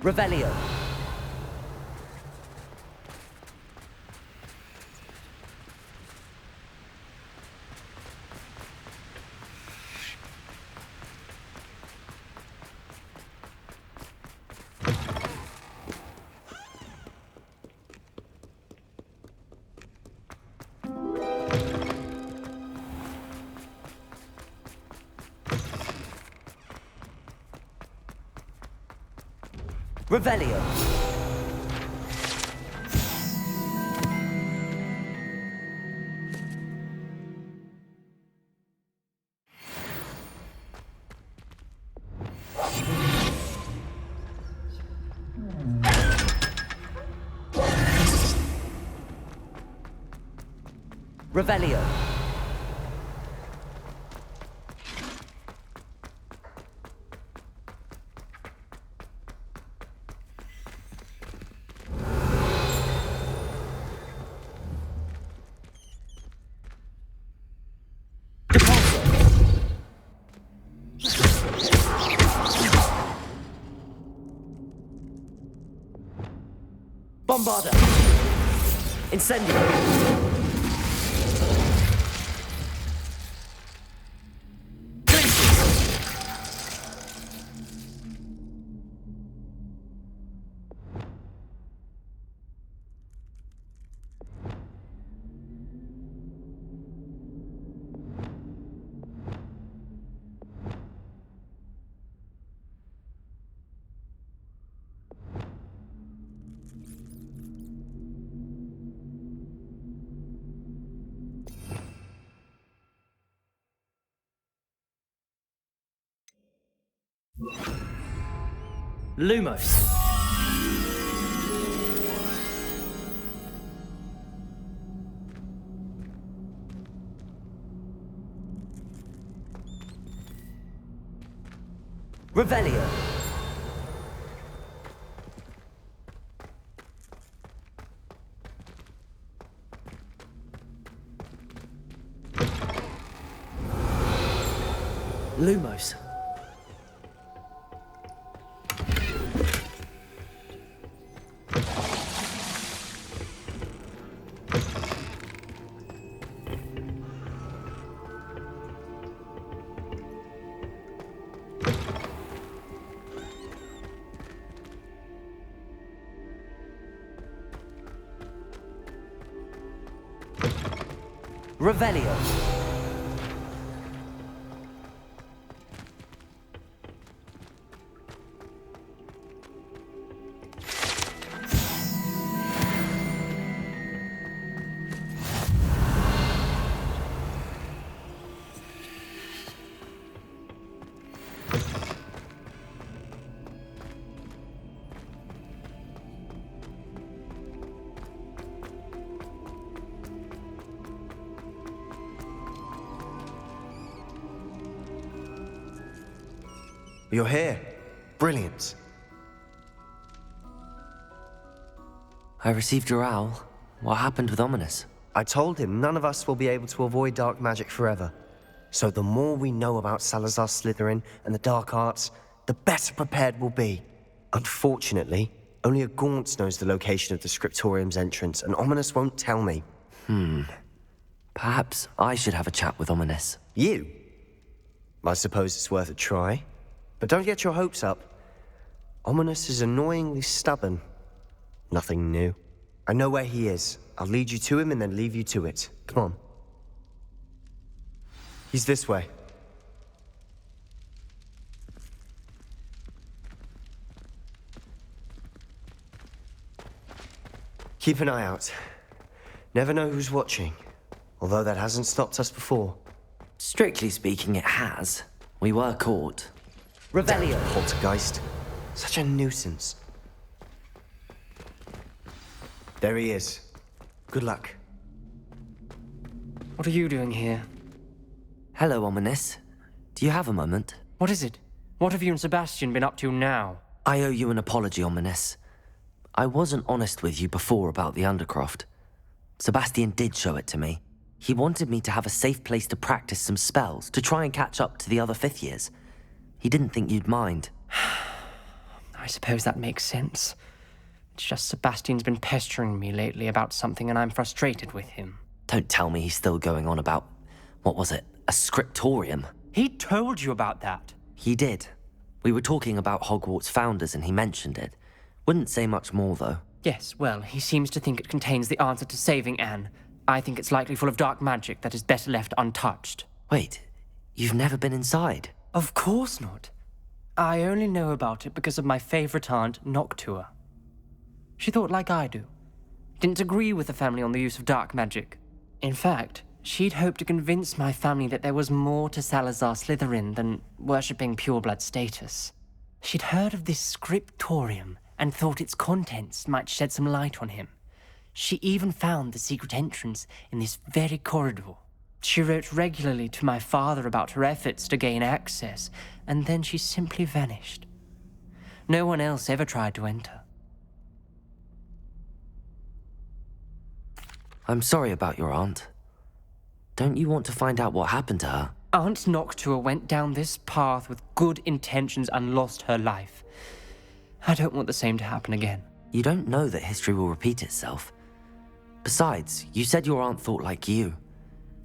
Revelio. Revelio. Revelio. Bombarda. Incendio. Lumos. Revelio. Lumos. Revelio. You're here. Brilliant. I received your owl. What happened with Ominous? I told him none of us will be able to avoid dark magic forever. So the more we know about Salazar Slytherin and the dark arts, the better prepared we'll be. Unfortunately, only a Gaunt knows the location of the Scriptorium's entrance, and Ominous won't tell me. Perhaps I should have a chat with Ominous. You? I suppose it's worth a try. But don't get your hopes up. Ominous is annoyingly stubborn. Nothing new. I know where he is. I'll lead you to him and then leave you to it. Come on. He's this way. Keep an eye out. Never know who's watching. Although that hasn't stopped us before. Strictly speaking, it has. We were caught. Revelio. Poltergeist. Such a nuisance. There he is. Good luck. What are you doing here? Hello, Ominous. Do you have a moment? What is it? What have you and Sebastian been up to now? I owe you an apology, Ominous. I wasn't honest with you before about the Undercroft. Sebastian did show it to me. He wanted me to have a safe place to practice some spells, to try and catch up to the other fifth years. He didn't think you'd mind. I suppose that makes sense. It's just Sebastian's been pestering me lately about something and I'm frustrated with him. Don't tell me he's still going on about, what was it, a scriptorium? He told you about that. He did. We were talking about Hogwarts founders and he mentioned it. Wouldn't say much more, though. Yes, well, he seems to think it contains the answer to saving Anne. I think it's likely full of dark magic that is better left untouched. Wait, you've never been inside? Of course not. I only know about it because of my favorite aunt, Noctua. She thought like I do. Didn't agree with the family on the use of dark magic. In fact, she'd hoped to convince my family that there was more to Salazar Slytherin than worshipping pureblood status. She'd heard of this scriptorium and thought its contents might shed some light on him. She even found the secret entrance in this very corridor. She wrote regularly to my father about her efforts to gain access, and then she simply vanished. No one else ever tried to enter. I'm sorry about your aunt. Don't you want to find out what happened to her? Aunt Noctua went down this path with good intentions and lost her life. I don't want the same to happen again. You don't know that history will repeat itself. Besides, you said your aunt thought like you.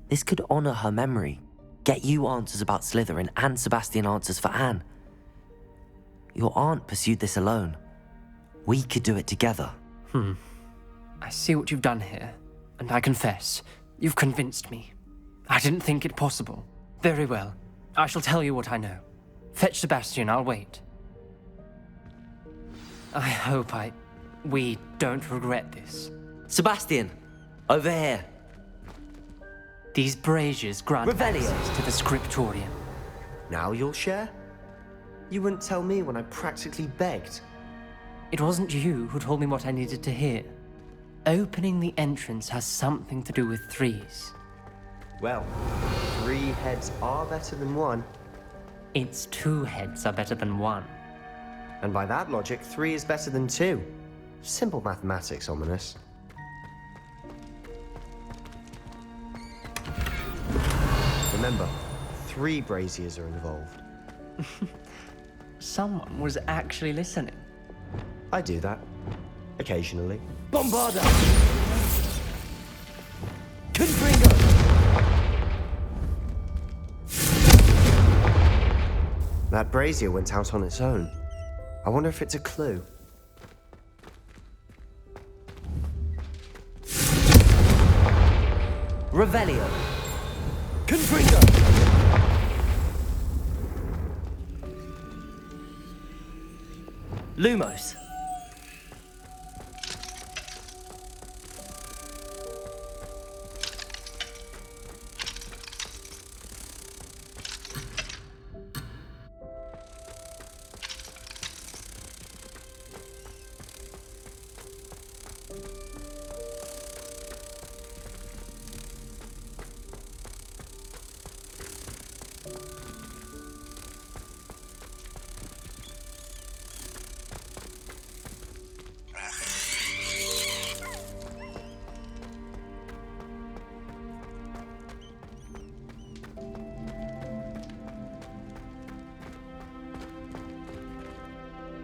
This could honor her memory, get you answers about Slytherin and Sebastian answers for Anne. Your aunt pursued this alone. We could do it together. I see what you've done here, and I confess, you've convinced me. I didn't think it possible. Very well, I shall tell you what I know. Fetch Sebastian, I'll wait. I hope we don't regret this. Sebastian, over here. These braziers grant Revelio. access to the scriptorium. Now you'll share? You wouldn't tell me when I practically begged. It wasn't you who told me what I needed to hear. Opening the entrance has something to do with threes. Well, 3 heads are better than 1. Its 2 heads are better than 1. And by that logic, 3 is better than 2. Simple mathematics, ominous. Remember, 3 braziers are involved. Someone was actually listening. I do that. Occasionally. Bombarda! Confringo! That brazier went out on its own. I wonder if it's a clue. Revelio! Confringo! Lumos!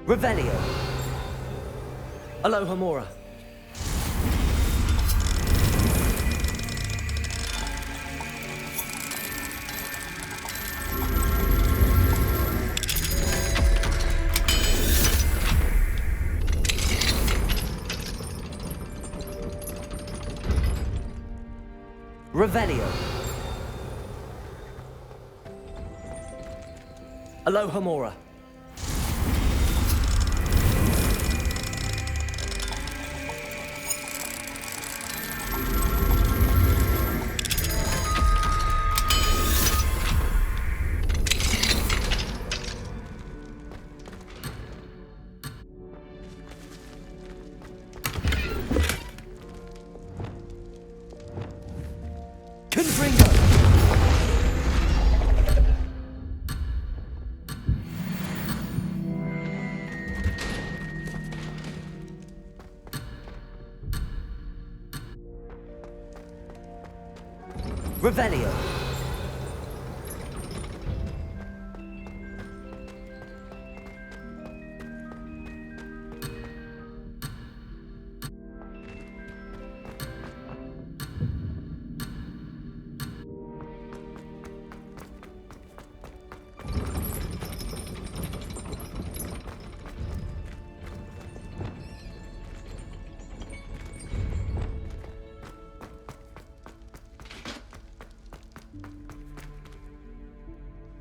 Revelio! Alohomora! Revelio! Alohomora! Confringo! Revelio!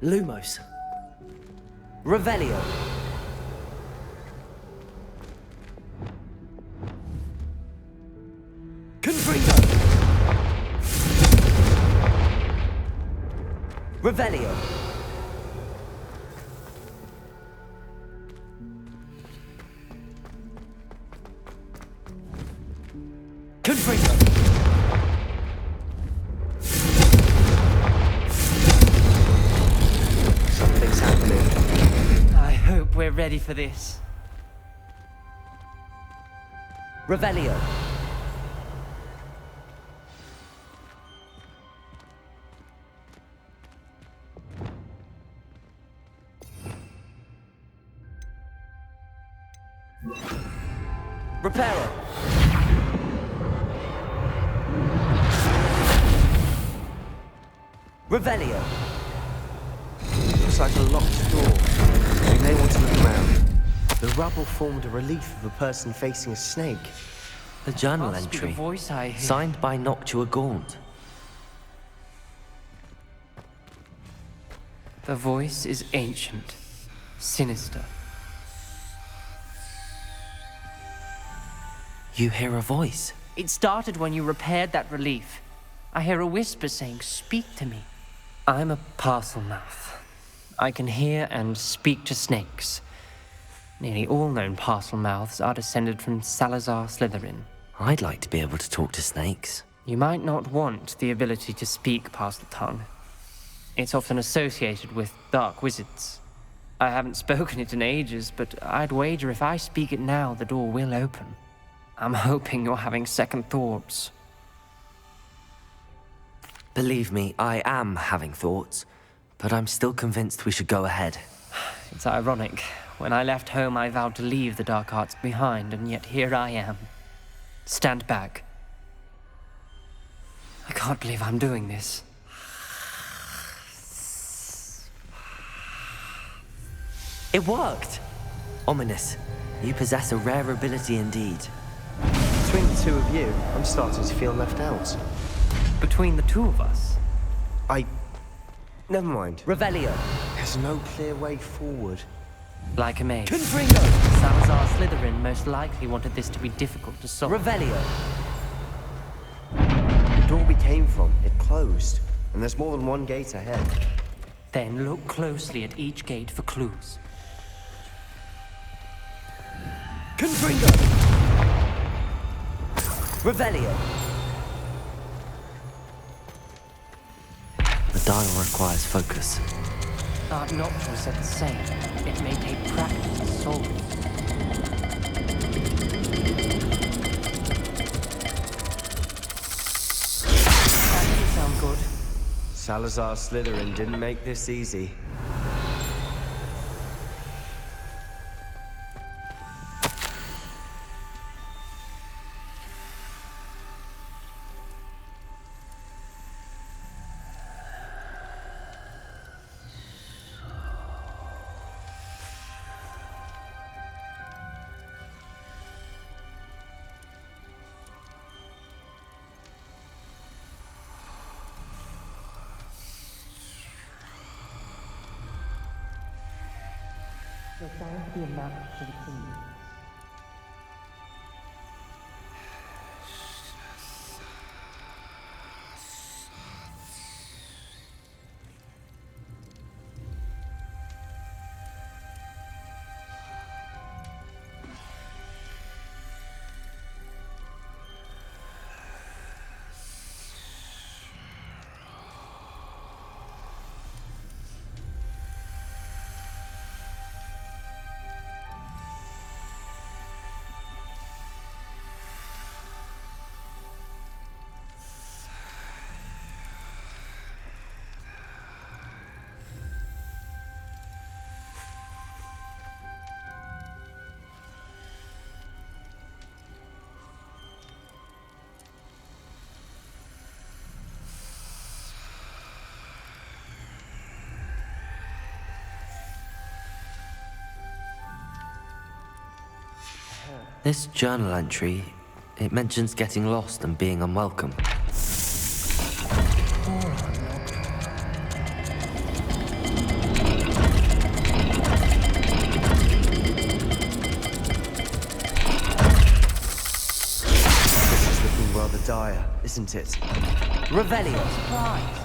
Lumos. Revelio. Confringo. Revelio. Confringo. Something's happening. I hope we're ready for this. Revelio. Reparo. Revelio. Looks like a locked door. We may want to look around. The rubble formed a relief of a person facing a snake. The journal Must be the entry. voice I hear. Signed by Noctua Gaunt. The voice is ancient, sinister. You hear a voice. It started when you repaired that relief. I hear a whisper saying, "Speak to me." I'm a parcel mouth. I can hear and speak to snakes. Nearly all known parcel mouths are descended from Salazar Slytherin. I'd like to be able to talk to snakes. You might not want the ability to speak parcel tongue. It's often associated with dark wizards. I haven't spoken it in ages, but I'd wager if I speak it now, the door will open. I'm hoping you're having second thoughts. Believe me, I am having thoughts, but I'm still convinced we should go ahead. It's ironic. When I left home, I vowed to leave the dark arts behind, and yet here I am. Stand back. I can't believe I'm doing this. It worked! Ominous. You possess a rare ability indeed. Between the two of you, I'm starting to feel left out. Between the two of us, Never mind. Revelio. There's no clear way forward. like a maze. Confringo. Salazar Slytherin most likely wanted this to be difficult to solve. Revelio. The door we came from, it closed. And there's more than one gate ahead. Then look closely at each gate for clues. Confringo. Revelio. The dial requires focus. Art Noctua said the same. It may take practice to solve it. That doesn't sound good. Salazar Slytherin didn't make this easy. There's bound to be a map to the kingdom. This journal entry, it mentions getting lost and being unwelcome. rather dire, isn't it? Revelio. Surprise!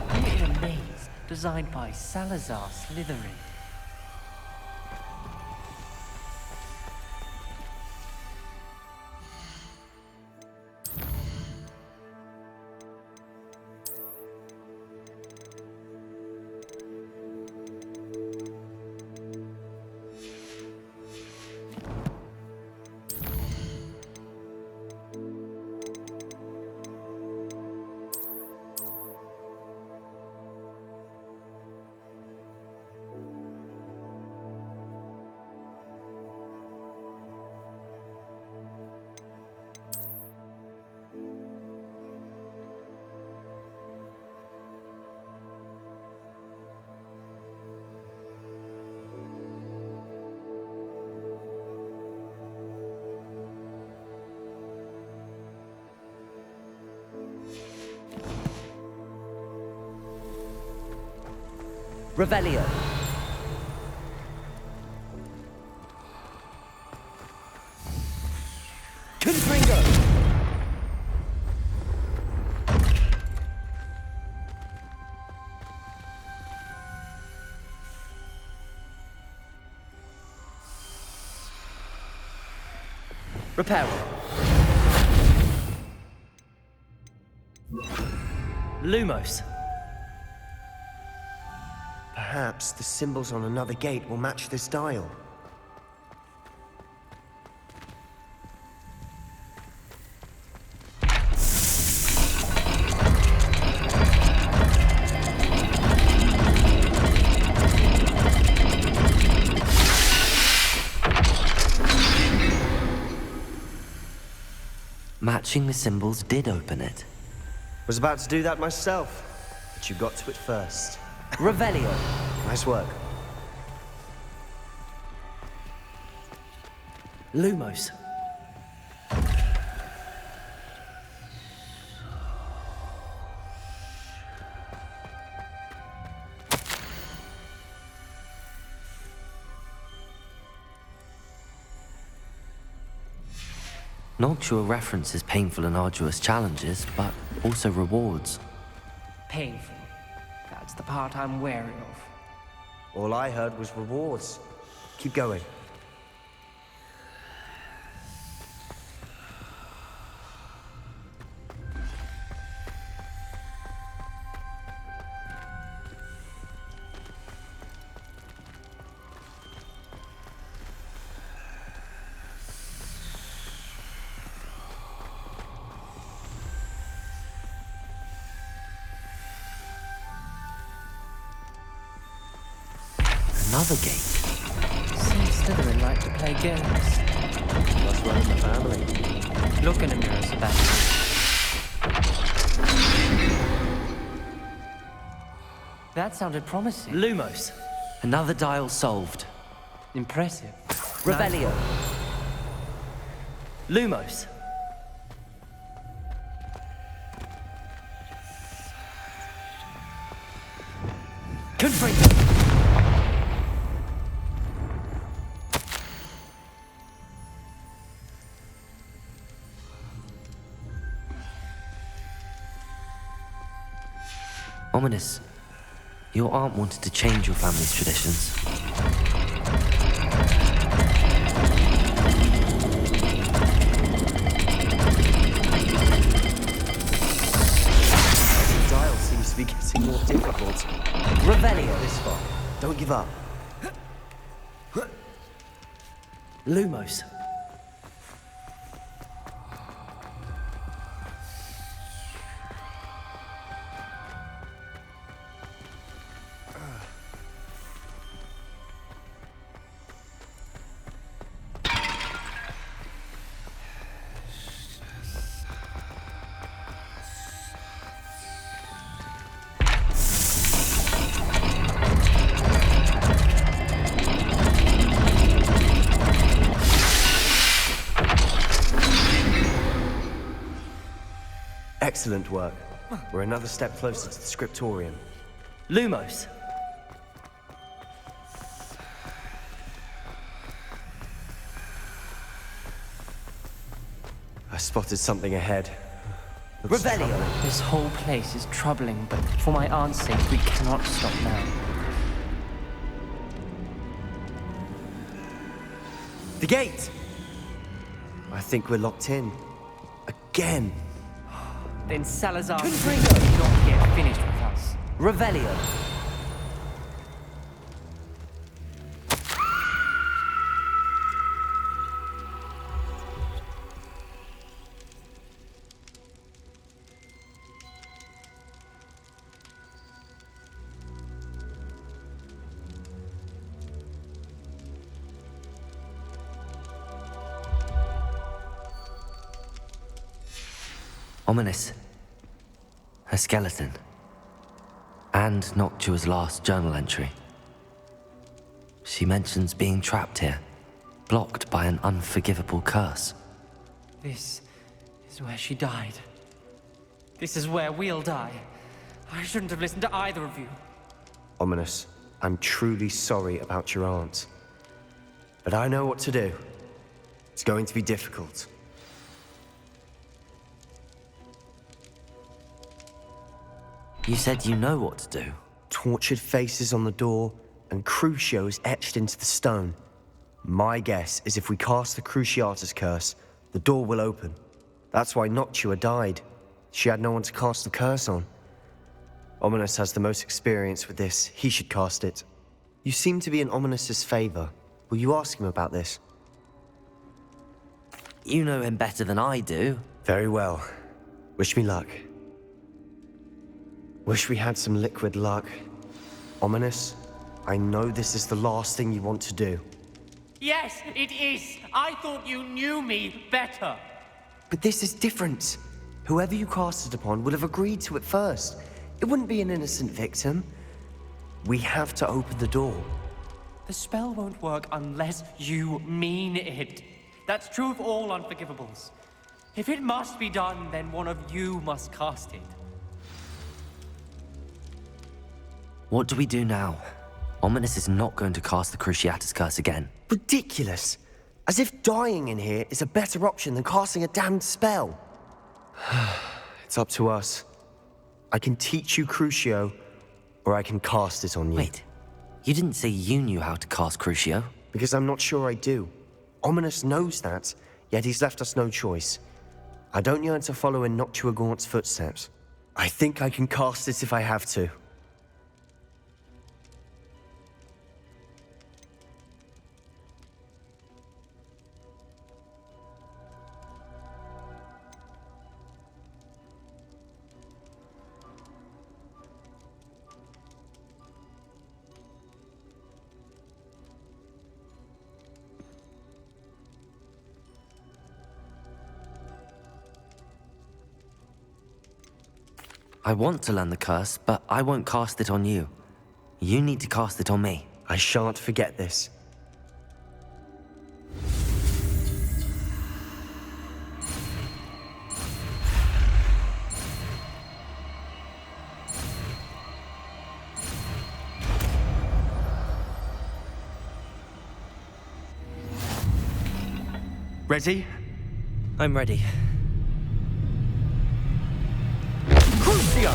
Created a maze designed by Salazar Slytherin. Revelio. Confringo. Reparo. Lumos. Perhaps the symbols on another gate will match this dial. Matching the symbols did open it. Was about to do that myself, but you got to it first. Revelio. Nice work. Lumos. Noctua references painful and arduous challenges, but also rewards. Painful. That's the part I'm wary of. All I heard was rewards. Keep going. Another gate. Seems Slytherin like to play games. Must run in the family. Look in a mirror, Sebastian. That sounded promising. Lumos. Another dial solved. Impressive. Revelio. Lumos. Confringo. Ominous. Your aunt wanted to change your family's traditions. The dial seems to be getting more difficult. Revelio. This far. Don't give up. Lumos. Excellent work. We're another step closer to the scriptorium. Lumos. I spotted something ahead. Revelio. This whole place is troubling, but for my aunt's sake, we cannot stop now. The gate! I think we're locked in. Again. Then Salazar Confringo. is not yet finished with us. Revelio. Ominous. Her skeleton. And Noctua's last journal entry. She mentions being trapped here, blocked by an unforgivable curse. This is where she died. This is where we'll die. I shouldn't have listened to either of you. Ominous, I'm truly sorry about your aunt. But I know what to do. It's going to be difficult. You said you know what to do. Tortured faces on the door and Crucios etched into the stone. My guess is if we cast the Cruciatus curse, the door will open. That's why Noctua died. She had no one to cast the curse on. Ominous has the most experience with this. He should cast it. You seem to be in Ominous's favor. Will you ask him about this? You know him better than I do. Very well. Wish me luck. Wish we had some liquid luck. Ominous, I know this is the last thing you want to do. Yes, it is. I thought you knew me better. But this is different. Whoever you cast it upon would have agreed to it first. It wouldn't be an innocent victim. We have to open the door. The spell won't work unless you mean it. That's true of all unforgivables. If it must be done, then one of you must cast it. What do we do now? Ominous is not going to cast the Cruciatus curse again. Ridiculous. As if dying in here is a better option than casting a damned spell. It's up to us. I can teach you Crucio, or I can cast it on you. Wait, you didn't say you knew how to cast Crucio? Because I'm not sure I do. Ominous knows that, yet he's left us no choice. I don't yearn to follow in Noctua Gaunt's footsteps. I think I can cast it if I have to. I want to learn the curse, but I won't cast it on you. You need to cast it on me. I shan't forget this. Ready? I'm ready. Crucio!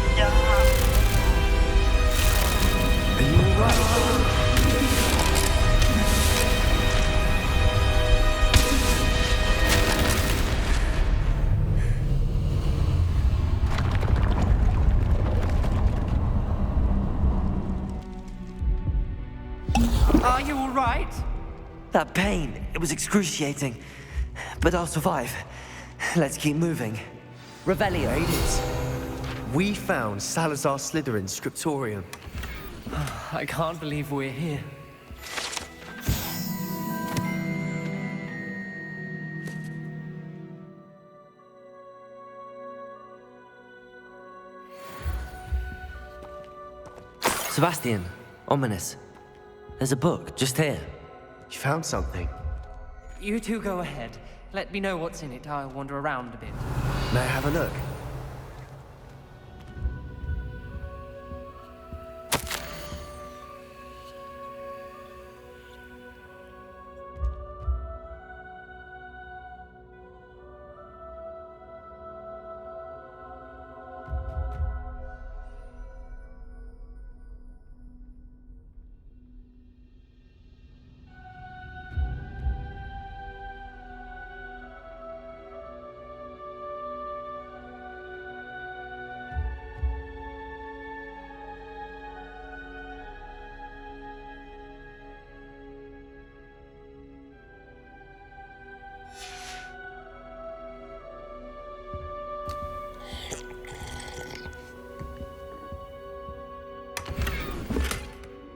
Are you alright? Are you all right? That pain, it was excruciating. But I'll survive. Let's keep moving. Revelio. Ladies, we found Salazar Slytherin's scriptorium. I can't believe we're here. Sebastian, Ominous. There's a book just here. You found something. You two go ahead. Let me know what's in it. I'll wander around a bit. May I have a look?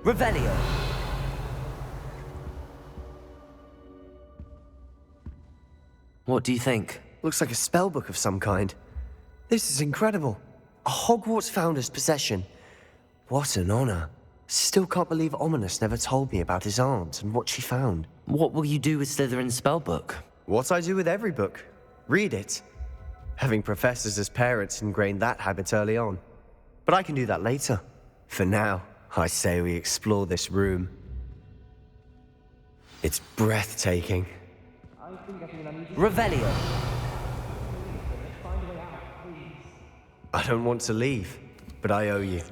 Revelio. What do you think? Looks like a spellbook of some kind. This is incredible. A Hogwarts founder's possession. What an honor. Still can't believe Ominous never told me about his aunt and what she found. What will you do with Slytherin's spellbook? What I do with every book. Read it. Having professors as parents ingrained that habit early on. But I can do that later. For now, I say we explore this room. It's breathtaking. Revelio. I don't want to leave, but I owe you.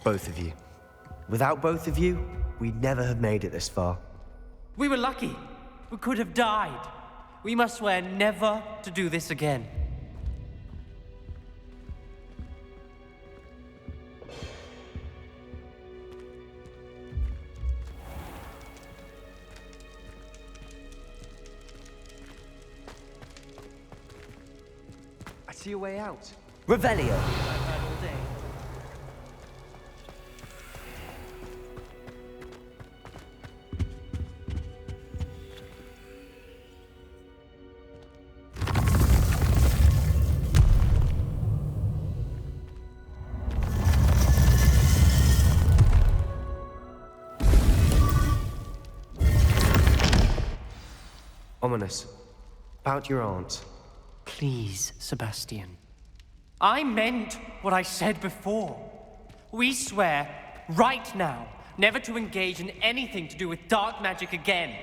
Both of you. Without both of you, we'd never have made it this far. We were lucky. We could have died. We must swear never to do this again. I see a way out. Revelio. Ominous. About your aunt. Please, Sebastian. I meant what I said before. We swear, right now, never to engage in anything to do with dark magic again.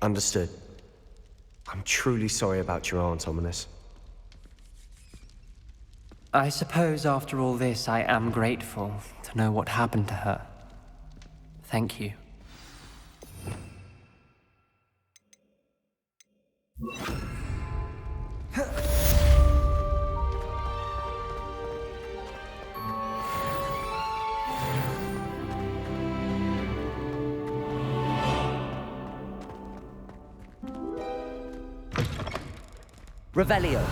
Understood. I'm truly sorry about your aunt, Ominous. I suppose after all this, I am grateful to know what happened to her. Thank you. Revelio.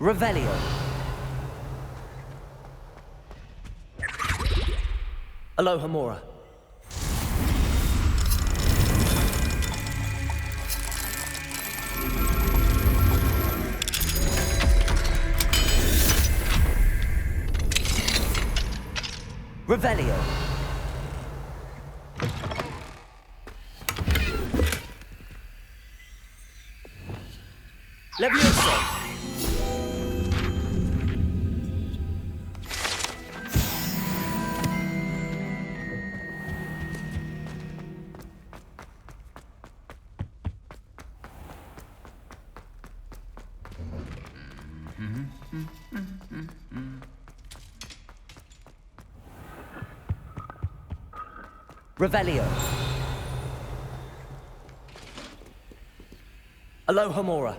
Revelio. Alohomora. Revelio. Levioso. Revelio. Alohomora.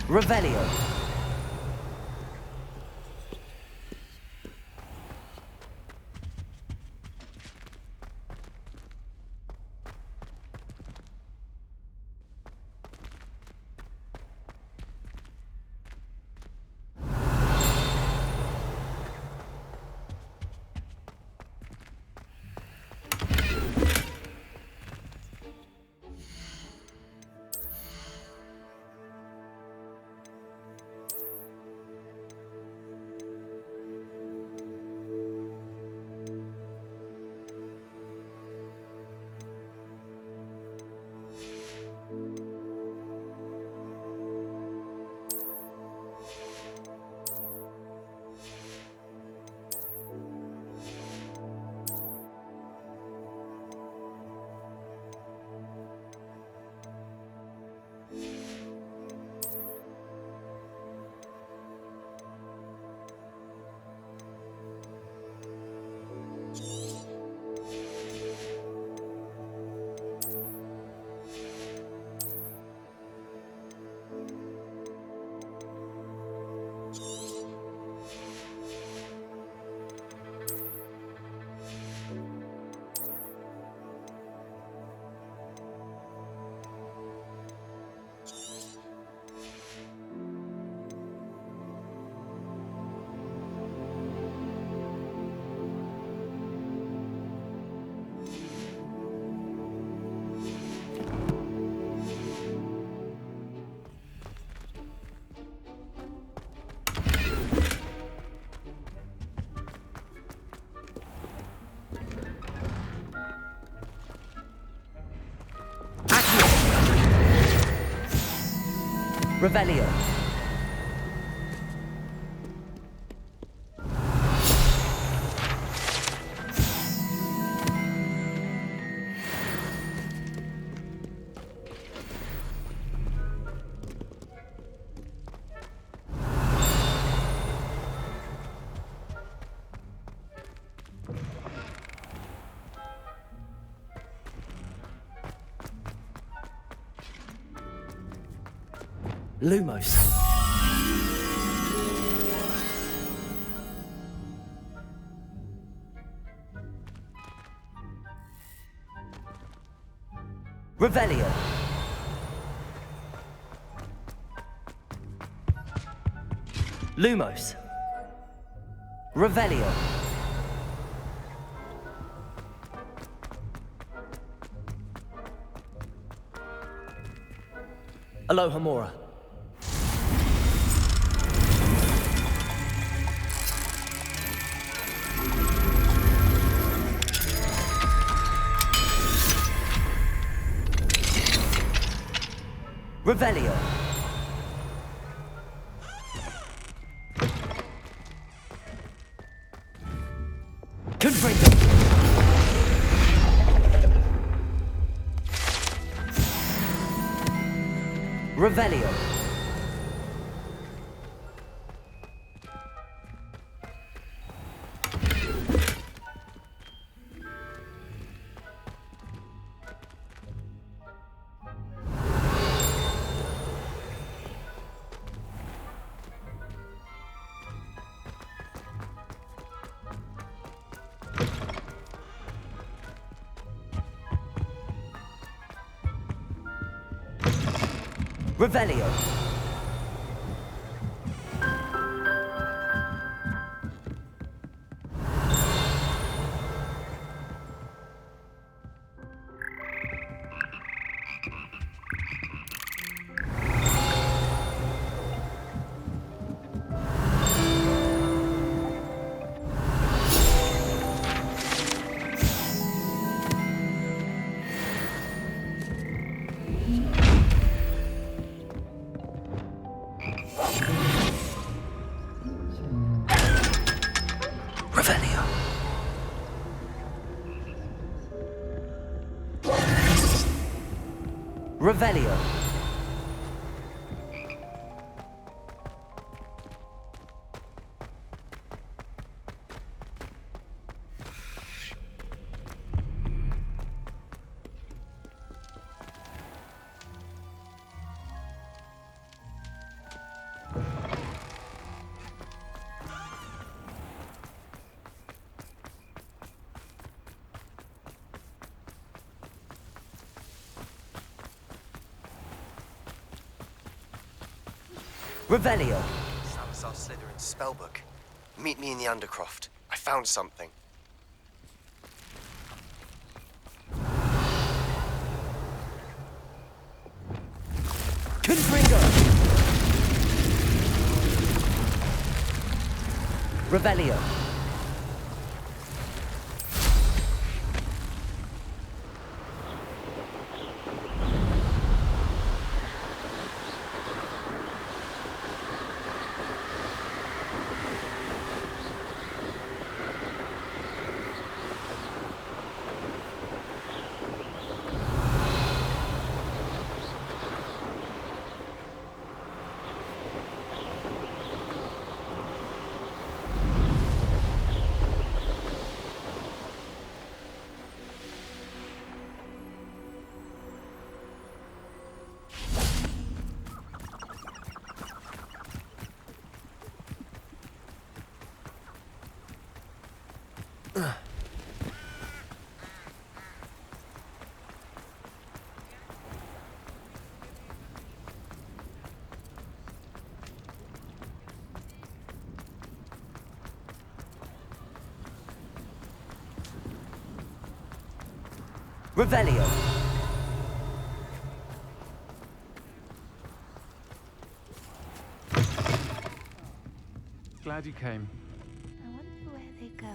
Revelio. Revelio. Lumos. Revelio. Lumos. Revelio. Alohomora. Revelio. Confringo. Revelio. Revelio. Revelio. Revelio. Salazar Slytherin's spellbook. Meet me in the Undercroft. I found something. Confringo. Revelio. Revelio. Glad you came. I wonder where they go.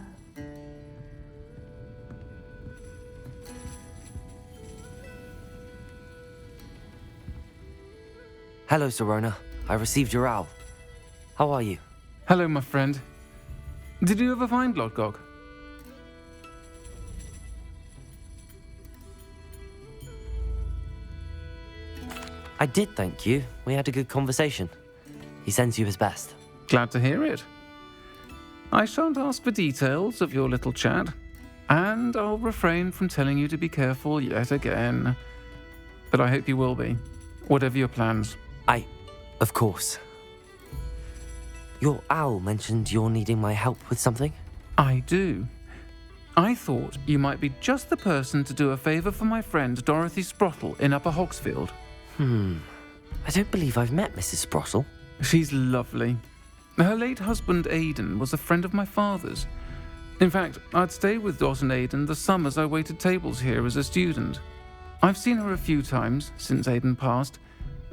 Hello, Serona. I received your owl. How are you? Hello, my friend. Did you ever find Lodgok? I did, thank you. We had a good conversation. He sends you his best. Glad to hear it. I shan't ask for details of your little chat, and I'll refrain from telling you to be careful yet again. But I hope you will be, whatever your plans. Of course. Your owl mentioned you're needing my help with something? I do. I thought you might be just the person to do a favour for my friend Dorothy Sprottle in Upper Hogsfield. I don't believe I've met Mrs. Sprottle. She's lovely. Her late husband Aidan was a friend of my father's. In fact, I'd stay with Dot and Aidan the summers I waited tables here as a student. I've seen her a few times since Aidan passed,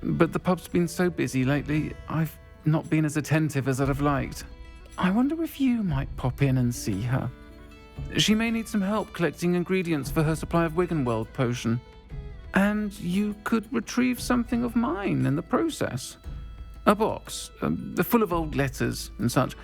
but the pub's been so busy lately, I've not been as attentive as I'd have liked. I wonder if you might pop in and see her. She may need some help collecting ingredients for her supply of Wiggenweld potion. And you could retrieve something of mine in the process. A box, full of old letters and such.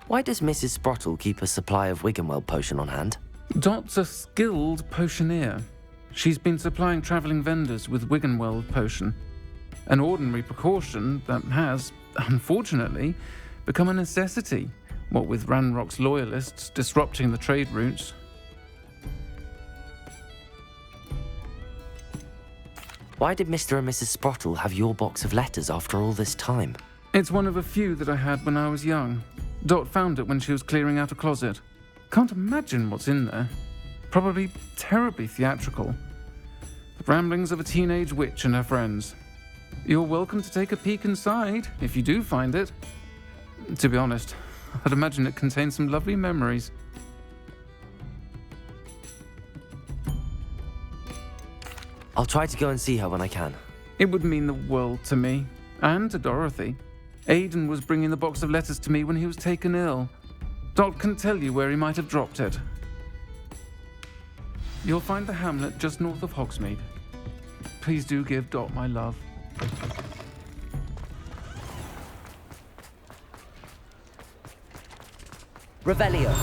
Why does Mrs. Sprottle keep a supply of Wiggenweld potion on hand? Dot's a skilled potioneer. She's been supplying travelling vendors with Wiggenweld potion. An ordinary precaution that has, unfortunately, become a necessity, what with Ranrock's loyalists disrupting the trade routes. Why did Mr. and Mrs. Sprottle have your box of letters after all this time? It's one of a few that I had when I was young. Dot found it when she was clearing out a closet. Can't imagine what's in there. Probably terribly theatrical. The ramblings of a teenage witch and her friends. You're welcome to take a peek inside, if you do find it. To be honest, I'd imagine it contains some lovely memories. I'll try to go and see her when I can. It would mean the world to me, and to Dorothy. Aidan was bringing the box of letters to me when he was taken ill. Dot can tell you where he might have dropped it. You'll find the hamlet just north of Hogsmeade. Please do give Dot my love. Revelio.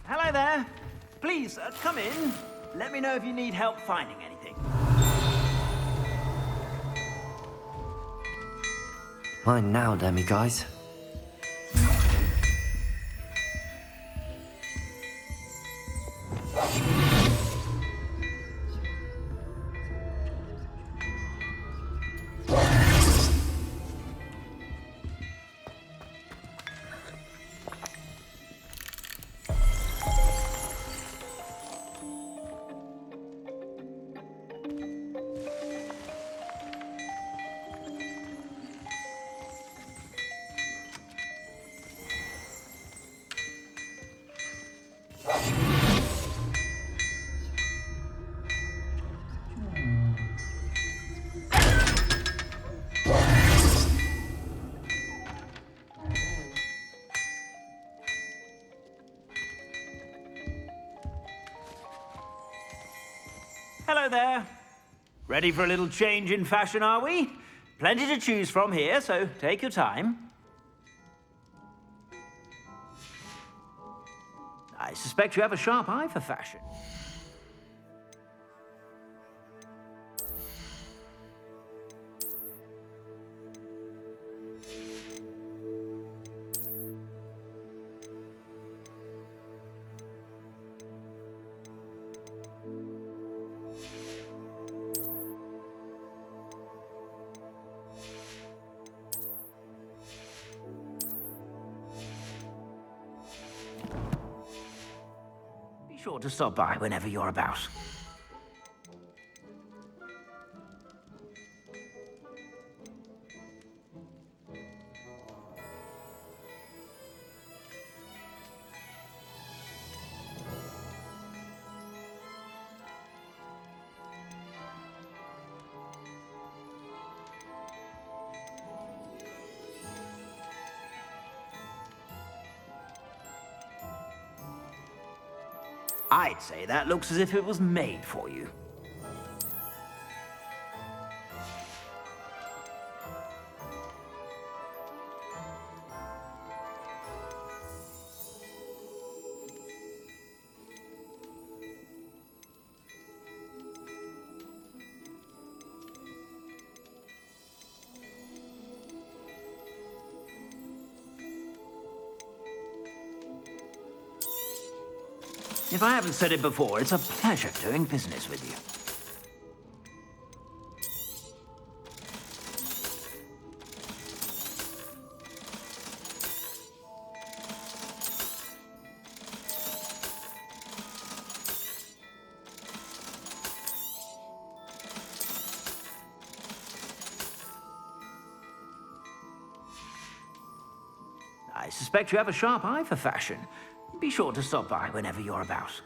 Hello there. Please, come in. Let me know if you need help finding anything. Mine now, Demi guys. Hello there. Ready for a little change in fashion, are we? Plenty to choose from here, so take your time. I suspect you have a sharp eye for fashion. Be sure to stop by whenever you're about. I'd say that looks as if it was made for you. If I haven't said it before, it's a pleasure doing business with you. I suspect you have a sharp eye for fashion. Be sure to stop by whenever you're about.